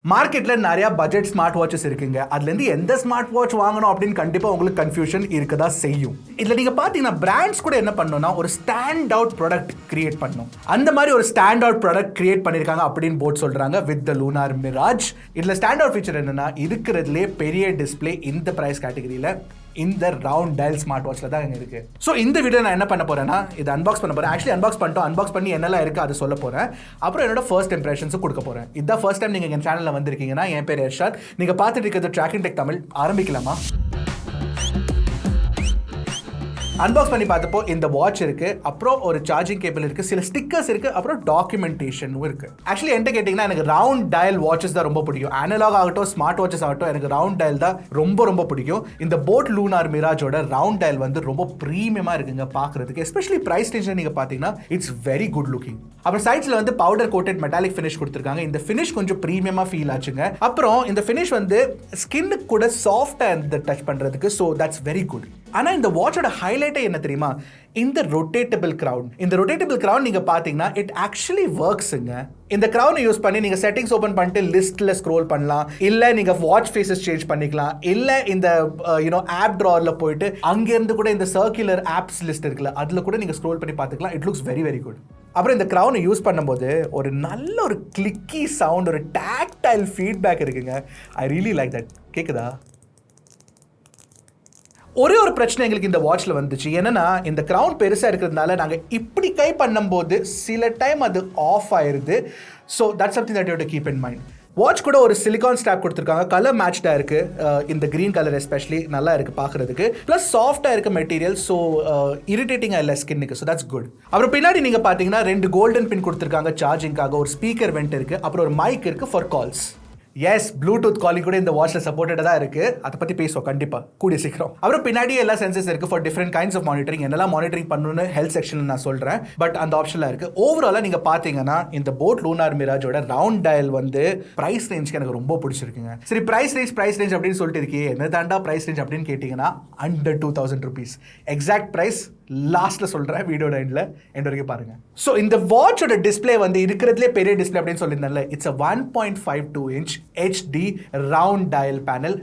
மார்க்கெட்ல நிறைய budget smart watches இருக்குங்க. அதுலேருந்து எந்த ஸ்மார்ட் வாட்ச் வாங்கணும் அப்படின்னு கண்டிப்பாக உங்களுக்கு கன்ஃபியூஷன் இருக்கதா செய்யும். இதில் நீங்கள் பார்த்தீங்கன்னா பிராண்ட்ஸ் கூட என்ன பண்ணணும்னா ஒரு ஸ்டாண்ட் அவுட் ப்ராடக்ட் கிரியேட் பண்ணணும். அந்த மாதிரி ஒரு ஸ்டாண்ட் அவுட் ப்ராடக்ட் கிரியேட் பண்ணியிருக்காங்க அப்படின்னு போர்ட் சொல்கிறாங்க வித் த லூனார் மிராஜ். இதில் ஸ்டாண்ட் அவுட் ஃபீச்சர் என்னன்னா இருக்கிறதுலே பெரிய டிஸ்பிளே இந்த ப்ரைஸ் கேட்டகரியில் இந்த ரவுண்ட் டயல் ஸ்மார்ட் வாட்ச்ல தான் இருக்கு. ஸோ இந்த வீடியோ நான் என்ன பண்ண போறேன்னா இது அன்பாக்ஸ் பண்ண போறேன். ஆக்சுவலி அன்பாக்ஸ் பண்ணி என்னெல்லாம் இருக்கு அது சொல்ல போறேன். அப்புறம் என்னோட ஃபர்ஸ்ட் இம்ப்ரெஷன்ஸ் கொடுக்க போறேன். இதுதான் ஃபர்ஸ்ட் டைம் நீங்க என் சேனல்ல வந்திருக்கீங்கன்னா என் பேர் யர்ஷாத். நீங்க பார்த்துட்டு இருக்கிறது ட்ராக்கின் டெக் தமிழ். ஆரம்பிக்கலாமா? அன்பாக்ஸ் பண்ணி பார்த்தப்போ இந்த வாட்ச் இருக்கு, அப்புறம் ஒரு சார்ஜிங் கேபிள் இருக்கு, சில ஸ்டிக்கர்ஸ் இருக்கு, அப்புறம் டாக்குமெண்டேஷனும் இருக்கு. ஆக்சுவலி என்கிட்ட கேட்டிங்கன்னா எனக்கு ரவுண்ட் டயல் வாட்சஸ் தான் ரொம்ப பிடிக்கும். அனலாக் ஆகட்டும் ஸ்மார்ட் வாட்சஸ் ஆகட்டும் எனக்கு ரவுண்ட் டயல் தான் ரொம்ப பிடிக்கும். இந்த போட் லூனார் மிராஜோட ரவுண்ட் டயல் வந்து ரொம்ப ப்ரீமியமா இருக்குங்க பார்க்கறதுக்கு. எஸ்பெஷலி பிரைஸ் ரேஞ்சில் நீங்க பார்த்தீங்கன்னா இட்ஸ் வெரி குட் லுக்கிங். அப்புறம் சைட்ஸ்ல வந்து பவுடர் கோட்டட் மெட்டாலிக் ஃபினிஷ் கொடுத்துருக்காங்க. இந்த ஃபினிஷ் கொஞ்சம் ப்ரீமியமா ஃபீல் ஆச்சுங்க. அப்புறம் இந்த ஃபினிஷ் வந்து ஸ்கின்னுக்கு கூட சாஃப்டா இருந்து டச் பண்றதுக்கு. So that's very good. ஆனால் இந்த வாட்சோட ஹைலைட்டே என்ன தெரியுமா? இந்த ரொட்டேட்டபிள் கிரவுன். இந்த ரொட்டேட்டபிள் கிரவுன் நீங்க பாத்தீங்கன்னா இட் ஆக்சுவலி ஒர்க்ஸ்ங்க. இந்த கிரவுனை யூஸ் பண்ணி நீங்க செட்டிங்ஸ் ஓபன் பண்ணிட்டு லிஸ்ட்ல ஸ்க்ரோல் பண்ணலாம், இல்ல நீங்க வாட்ச் ஃபேஸஸ் சேஞ்ச் பண்ணிக்கலாம், இல்ல இந்த ஆப் டிராவர்ல போயிட்டு அங்க இருந்து கூட இந்த சர்க்குலர் ஆப்ஸ் லிஸ்ட் இருக்குல்ல அதுல கூட நீங்க ஸ்க்ரோல் பண்ணி பார்த்துக்கலாம். It looks very very good. அப்புறம் இந்த கிரவுனை யூஸ் பண்ணும்போது ஒரு நல்ல ஒரு கிளிக்கி சவுண்ட், ஒரு டாக்டைல் ஃபீட்பேக் இருக்குங்க. I really like that. கேக்குதா? ஒரே ஒரு பிரச்சனை எங்களுக்கு இந்த வாட்ச்ல வந்துச்சு. என்னன்னா இந்த கிரவுன் பெருசா இருக்கிறதுனால நாங்க இப்படி கை பண்ணும்போது சில டைம் அது ஆஃப் ஆயிருது. So that's something that you have to keep in mind. Watch கூட ஒரு சிலிகான் ஸ்ட்ராப் கொடுத்துருக்காங்க. கலர் மேட்ச்டா இருக்கு. இந்த கிரீன் கலர் எஸ்பெஷலி நல்லா இருக்கு பார்க்கறதுக்கு. பிளஸ் சாஃப்டா இருக்க மெட்டீரியல். ஸோ இரிட்டேட்டிங்கா இல்லை ஸ்கின்னுக்கு. So that's good. அப்புறம் பின்னாடி நீங்க பாத்தீங்கன்னா 2 கோல்டன் பின் கொடுத்துருக்காங்க சார்ஜிங்காக. ஒரு ஸ்பீக்கர் வெண்ட் இருக்கு, அப்புறம் ஒரு மைக் இருக்கு for calls. Yes, bluetooth calling கூட இந்த வாட்ச்ல சப்போர்ட்டடா தான் இருக்கு. அதை பத்தி பேசுவோம் கண்டிப்பா கூடிய சீக்கிரம். அப்புறம் பின்னாடி எல்லா சென்சர்ஸ் இருக்கு for different kinds of monitoring. என்னெல்லாம் மானிட்டரிங் பண்ணணும்னு ஹெல்த் செக்ஷன்ல நான் சொல்றேன். பட் அந்த ஆப்ஷன்ல இருக்கு. ஓவராலா நீங்க பாத்தீங்கன்னா இந்த போட் லூனார் மிராஜோட ரவுண்ட் டயல் வந்து பிரைஸ் ரேஞ்சுக்கு எனக்கு ரொம்ப பிடிச்சிருக்குங்க. சரி, பிரைஸ் ரேஞ்ச் அப்படின்னு சொல்லிட்டு இருக்கே, என்ன தாண்டா பிரைஸ் ரேஞ்ச் அப்படின்னு கேட்டீங்கன்னா அண்டர் 2000 rupees. எக்ஸாக்ட் பிரைஸ் லாஸ்ட்ல சொல்றேன், வீடியோட எண்ட்ல எண்ட் வரைக்கும் பாருங்க. ஸோ இந்த வாட்சோட டிஸ்பிளே வந்து இருக்கிறதுலே பெரிய டிஸ்பிளே அப்படின்னு சொல்லியிருந்தேன்ல, it's 1.52 inch HD round dial panel,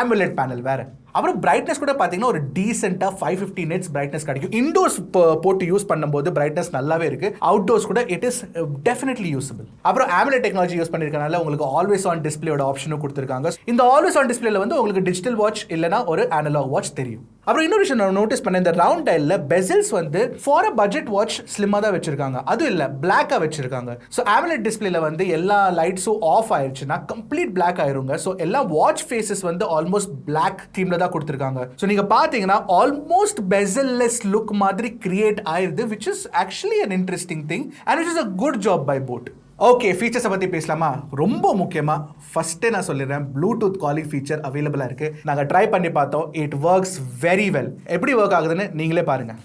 AMOLED panel வேற. அப்புறம் பிரைட்னஸ் கூட பார்த்தீங்கன்னா ஒரு டீசெண்டாக 550 nits பிரைட்னஸ் கிடைக்கும். இண்டோர்ஸ் போட்டு யூஸ் பண்ணும்போது பிரைட்னஸ் நல்லாவே இருக்கு. அவுட்டோர்ஸ் கூட இட் இஸ் டெஃபினெட்லி யூஸபிள். அப்புறம் AMOLED டெக்னாலஜி யூஸ் பண்ணிருக்கனால உங்களுக்கு ஆல்வேஸ் ஆன் டிஸ்பிளேயோட ஆப்ஷனும் கொடுத்துருக்காங்க. இந்த ஆல்வேஸ் ஆன் டிஸ்பிளேல வந்து உங்களுக்கு டிஜிட்டல் வாட்ச் இல்லைனா ஒரு அனலாக் வாட்ச் தெரியும். அப்புறம் இன்னொரு விஷயம் நான் நோட்டீஸ் பண்ணேன், இந்த ரவுண்ட் டயல்ல பெசல்ஸ் வந்து ஃபார் அ பட்ஜெட் வாட்ச் ஸ்லிம்மா தான் வச்சிருக்காங்க. அதுவும் இல்ல பிளாக்கா வச்சிருக்காங்க. ஸோ AMOLED டிஸ்பிளேல வந்து எல்லா லைட்ஸும் ஆஃப் ஆயிடுச்சுன்னா கம்ப்ளீட் பிளாக் ஆயிருங்க. ஸோ எல்லா வாட்ச் ஃபேஸஸ் வந்து ஆல்மோஸ்ட் பிளாக் தீம்ல தான் கொடுத்துருக்காங்க. ஸோ நீங்க பாத்தீங்கன்னா ஆல்மோஸ்ட் பெசல்லெஸ் லுக் மாதிரி கிரியேட் ஆயிருது, which is actually an interesting thing and which is a good job by boAt. Okay, ஃபீச்சர்ஸை பற்றி பேசலாமா? ரொம்ப முக்கியமாக ஃபஸ்ட்டே நான் சொல்லிடுறேன், ப்ளூடூத் காலிங் ஃபீச்சர் அவைலபிளாக இருக்குது. நாங்கள் ட்ரை பண்ணி பார்த்தோம். It works very well. எப்படி ஒர்க் ஆகுதுன்னு நீங்களே பாருங்கள்.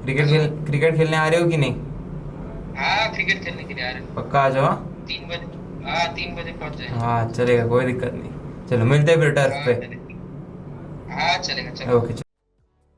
क्रिकेट खेलने आ रहे हो कि नहीं? हाँ, क्रिकेट खेलने के लिए आ रहे हैं. पक्का आ जाओ. 3 बजे. हाँ, 3 बजे पहुँच जाएंगे. हाँ चलेगा, कोई दिक्कत नहीं. चलो मिलते हैं फिर टर्फ पे. हाँ चलेगा, चलो. ओके.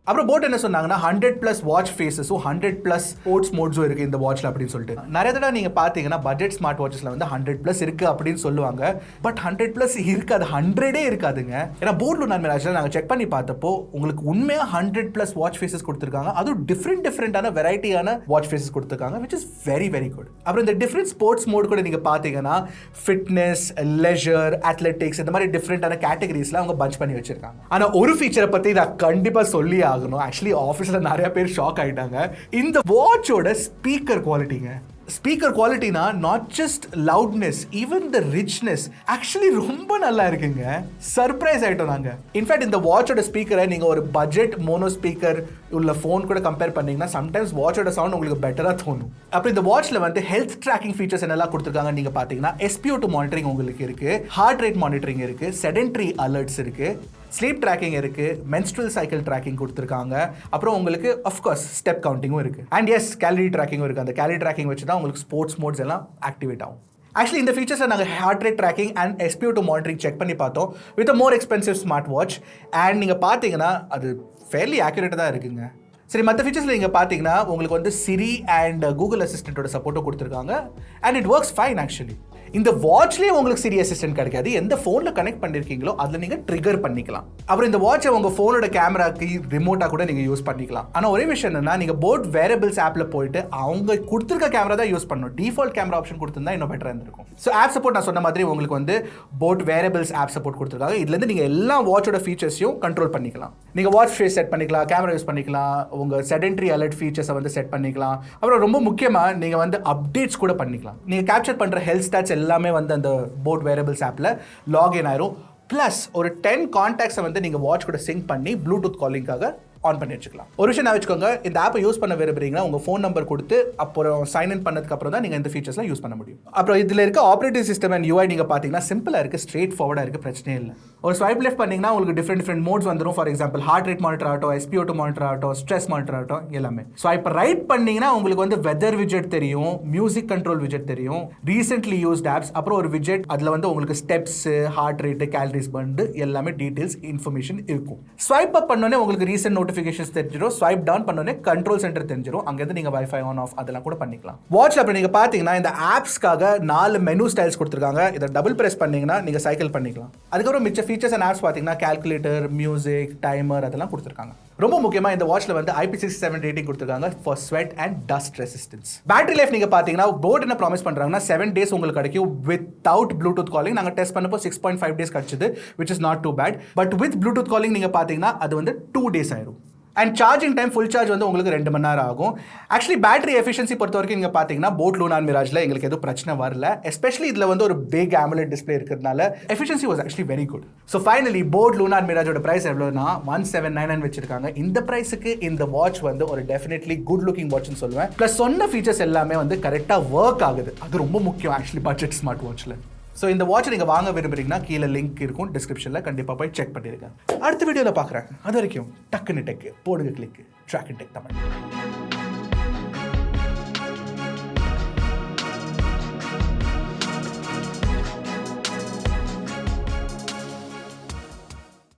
அப்புறம் போட் என்ன சொன்னாங்கன்னா 100+ வாட்ச் ஃபேஸஸும் 100+ ஸ்போர்ட்ஸ் மோட்ஸும் இருக்குது இந்த வாட்ச்ல அப்படின்னு சொல்லிட்டு. நிறைய தடவை நீங்கள் பார்த்தீங்கன்னா பட்ஜெட் ஸ்மார்ட் வாட்சஸ்ல வந்து 100+ இருக்குது அப்படின்னு சொல்லுவாங்க. பட் 100+ இருக்காது, 100 இருக்காதுங்க. ஏன்னா போட் லூனார் மிராஜ்ல நாங்கள் செக் பண்ணி பார்த்தப்போ உங்களுக்கு உண்மையாக 100+ வாட்ச் ஃபேஸஸ் கொடுத்துருக்காங்க. அதுவும் டிஃப்ரெண்டான வெரைட்டியான வாட்ச் ஃபேஸஸ் கொடுத்துருக்காங்க, which is very very good. அப்புறம் இந்த டிஃப்ரெண்ட் ஸ்போர்ட்ஸ் மோட் கூட நீங்கள் பார்த்தீங்கன்னா ஃபிட்னஸ், லெஜர், அத்லெட்டிக்ஸ் இந்த மாதிரி டிஃப்ரெண்டான கேட்டகரிஸ்லாம் அவங்க பஞ்ச் பண்ணி வச்சிருக்காங்க. ஆனால் ஒரு ஃபீச்சரை பற்றி நான் கண்டிப்பாக சொல்லி ஆக்சுவலி ஆஃபீஸில் நிறைய பேர் ஷாக் ஆகிட்டாங்க. இந்த வாட்சோட ஸ்பீக்கர் குவாலிட்டிங்க. ஸ்பீக்கர் குவாலிட்டினா not just loudness, even the richness actually ரொம்ப நல்லா இருக்குங்க. சர்ப்ரைஸ் ஆகிட்டோம் நாங்கள். இன்ஃபேக்ட் இந்த வாட்சோட ஸ்பீக்கரை நீங்கள் ஒரு பட்ஜெட் மோனோ ஸ்பீக்கர் உள்ள ஃபோன் கூட கம்பேர் பண்ணிங்கன்னா சம்டைம்ஸ் வாட்சோட சவுண்ட் உங்களுக்கு பெட்டராக தோணும். அப்புறம் இந்த வாட்சில் வந்து ஹெல்த் ட்ராக்கிங் ஃபீச்சர்ஸ் என்னெல்லாம் கொடுத்துருக்காங்க நீங்கள் பார்த்தீங்கன்னா SpO2 மானிட்டரிங் உங்களுக்கு இருக்குது, ஹார்ட் ரேட் மானிட்டரிங் இருக்குது, செடென்ட்ரி அலர்ட்ஸ் இருக்குது, ஸ்லீப் ட்ராக்கிங் இருக்குது, மென்ஸ்ட்ரல் சைக்கிள் ட்ராக்கிங் கொடுத்துருக்காங்க. அப்புறம் உங்களுக்கு அஃப்கோர்ஸ் ஸ்டெப் கவுண்டிங்கும் இருக்குது. அண்ட் எஸ், கேலரி ட்ராக்கிங்கும் இருக்குது. அந்த கேலரி ட்ராக்கிங் வச்சு தான் உங்களுக்கு ஸ்போர்ட்ஸ் மோட்ஸ் எல்லாம் ஆக்டிவேட் ஆகும். ஆக்சுவலி இந்த ஃபீச்சர்ஸில் நாங்கள் heart rate tracking and SpO2 monitoring check பண்ணி பார்த்தோம் with a more expensive smart watch. And நீங்கள் பார்த்தீங்கன்னா அது ஃபேர்லி ஆக்யூரேட்டாக தான் இருக்குங்க. சரி, மற்ற ஃபீச்சர்ஸில் நீங்கள் பார்த்தீங்கன்னா உங்களுக்கு வந்து சிரி அண்ட் கூகுள் அசிஸ்டண்ட்டோட சப்போர்ட்டும் கொடுத்துருக்காங்க. And it works fine actually. இந்த வாட்ச்லேயே உங்களுக்கு சிரி அசிஸ்டன்ட் கிடைக்காது. எந்த ஃபோனில் கனெக்ட் பண்ணியிருக்கீங்களோ அதில் நீங்கள் ட்ரிகர் பண்ணிக்கலாம். அப்புறம் இந்த வாட்சை உங்கள் ஃபோனோட கேமராக்கு ரிமோட்டாக கூட நீங்கள் யூஸ் பண்ணிக்கலாம். ஆனால் ஒரே விஷயம் என்னன்னா, நீங்கள் போட் வேரபிள்ஸ் ஆப்பில் போயிட்டு அவங்க கொடுத்துருக்க கேமரா தான் யூஸ் பண்ணணும். டிஃபால்ட் கேமரா ஆப்ஷன் கொடுத்துருந்தா இன்னும் பெட்டராக இருந்திருக்கும். ஸோ ஆப் சப்போர்ட் நான் சொன்ன மாதிரி உங்களுக்கு வந்து போட் வேரபிள்ஸ் ஆப் சப்போர்ட் கொடுத்துருக்காங்க. இதுலேருந்து நீங்கள் எல்லா வாட்சோட ஃபீச்சர்ஸையும் கண்ட்ரோல் பண்ணிக்கலாம். நீங்கள் வாட்ச் ஃபேஸ் செட் பண்ணிக்கலாம், கேமரா யூஸ் பண்ணிக்கலாம், உங்கள் செடென்ட்ரி அலர்ட் ஃபீச்சர்ஸை வந்து செட் பண்ணிக்கலாம். அப்புறம் ரொம்ப முக்கியமாக நீங்கள் வந்து அப்டேட்ஸ் கூட பண்ணிக்கலாம். நீங்கள் கேப்சர் பண்ணுற ஹெல்த் ஸ்டாட்ஸ் எல்லாமே வந்து அந்த போட் வேரபிள்ஸ் ஆப்பில் லாகின் ஆயிரும். ப்ளஸ் ஒரு 10 கான்டாக்ட்ஸை வந்து நீங்கள் வாட்ச் கூட சிங்க் பண்ணி ப்ளூடூத் காலிங்காக ஆன் பண்ணி வச்சுக்கலாம். ஒரு விஷயம் நான் வச்சுக்கோங்க, இந்த ஆப்பை யூஸ் பண்ண விரும்புறீங்கன்னா உங்கள் ஃபோன் நம்பர் கொடுத்து அப்புறம் சைன் இன் பண்ணதுக்கு அப்புறம் தான் நீங்கள் இந்த ஃபீச்சர்ஸ்லாம் யூஸ் பண்ண முடியும். அப்புறம் இதில் இருக்க ஆப்ரேட்டிங் சிஸ்டம் அண்ட் யூஐ நீங்கள் பார்த்தீங்கன்னா சிம்பிளாக இருக்குது, ஸ்ட்ரெயிட் ஃபார்வர்டாக இருக்குது, பிரச்சனையே இல்லை. ஒரு ஸ்வைப் லெஃப்ட் பண்ணிங்கன்னா உங்களுக்கு டிஃப்ரெண்ட் மோட்ஸ் வந்துடும். For example heart rate monitor ஆகட்டும், SpO2 மானிட்டர் ஆகட்டும், ஸ்ட்ரெஸ் மானிட்டர் ஆகட்டும், எல்லாமே. ஸ்வைப் ரைட் பண்ணிங்கன்னா உங்களுக்கு வந்து வெதர் விஜெட் தெரியும், மியூசிக் கண்ட்ரோல் விஜெட் தெரியும், ரீசென்ட்லி யூஸ்ட் ஆப்ஸ், அப்புறம் ஒரு விஜெட் அதில் வந்து உங்களுக்கு ஸ்டெப்ஸ், ஹார்ட் ரேட்டு, கேலரிஸ் பர்ன்டு எல்லாமே டீட்டெயில்ஸ் இன்ஃபர்மேஷன் இருக்கும். ஸ்வைப் அப் பண்ணோன்னே உங்களுக்கு ரீசென்ட் நோட்டிஃபிகேஷன்ஸ் தெரிஞ்சிடும். ஸ்வைப் டவுன் பண்ணோன்னே கண்ட்ரோல் சென்டர் தெரிஞ்சிடும். அங்கேருந்து நீங்கள் வைஃபை ஆன் ஆஃப் அதெல்லாம் கூட பண்ணிக்கலாம். வாட்ச்ல அப்படி நீங்கள் பார்த்தீங்கன்னா இந்த ஆப்ஸ்க்காக 4 மெனு ஸ்டைல்ஸ் கொடுத்துருக்காங்க. இதை டபுள் பிரஸ் பண்ணீங்கன்னா நீங்கள் சைக்கிள் பண்ணிக்கலாம். அதுக்கப்புறம் மிச்ச ஃபீச்சர்ஸ் அண்ட் ஆப்ஸ் பார்த்தீங்கன்னா கால்குலேட்டர், மியூசிக், டைமர் அதெல்லாம் கொடுத்துருக்காங்க. ரொம்ப முக்கியமாக இந்த வாட்ச்ல வந்து IP67 ரேட்டிங் கொடுத்துருக்காங்க for sweat and dust resistance. Battery life நீங்கள் பார்த்தீங்கன்னா போட் என்ன ப்ராமிஸ் பண்ணுறாங்கன்னா 7 days உங்களுக்கு கிடைக்கும் வித்தவுட் ப்ளூடூத் காலிங். நாங்கள் டெஸ்ட் பண்ணப்போ 6.5 days கிடைச்சது, which is not too bad. But with Bluetooth calling நீங்கள் பார்த்தீங்கன்னா அது வந்து 2 days ஆயிரும். And charging time full charge வந்து உங்களுக்கு 2 மணி நேரம் ஆகும். ஆக்சுவலி பேட்டரி எஃபிஷியன்சி பொறுத்த வரைக்கும் நீங்கள் பார்த்தீங்கன்னா போட் லூனார் மிராஜில் எங்களுக்கு எதுவும் பிரச்சனை வரல. எஸ்பெஷலி இதில் வந்து ஒரு பிக் AMOLED டிஸ்பிளே இருக்கிறதுனால efficiency was actually very good. So finally boAt Lunar மிராஜோட ப்ரைஸ் எவ்வளோனா 1799 வச்சிருக்காங்க. இந்த ப்ரைஸுக்கு இந்த வாட்ச் வந்து ஒரு டெஃபினெட்லி குட் லுக்கிங் வாட்ச்னு சொல்லுவேன். ப்ளஸ் சொன்ன ஃபீச்சர்ஸ் எல்லாமே வந்து கரெக்டாக ஒர்க் ஆகுது. அது ரொம்ப முக்கியம் ஆக்சுவலி பட்ஜெட் ஸ்மார்ட் வாட்சில். ஸோ இந்த வாட்சை நீங்கள் வாங்க விரும்புறீங்கன்னா கீழே லிங்க் இருக்கும் டிஸ்கிரிப்ஷனில், கண்டிப்பாக போய் செக் பண்ணிடுங்க. அடுத்த வீடியோவில் பார்க்குறேன். அது வரைக்கும் டக்குன்னு டெக்கு போடுங்க, கிளிக்கு Trakin Tech தமிழ்.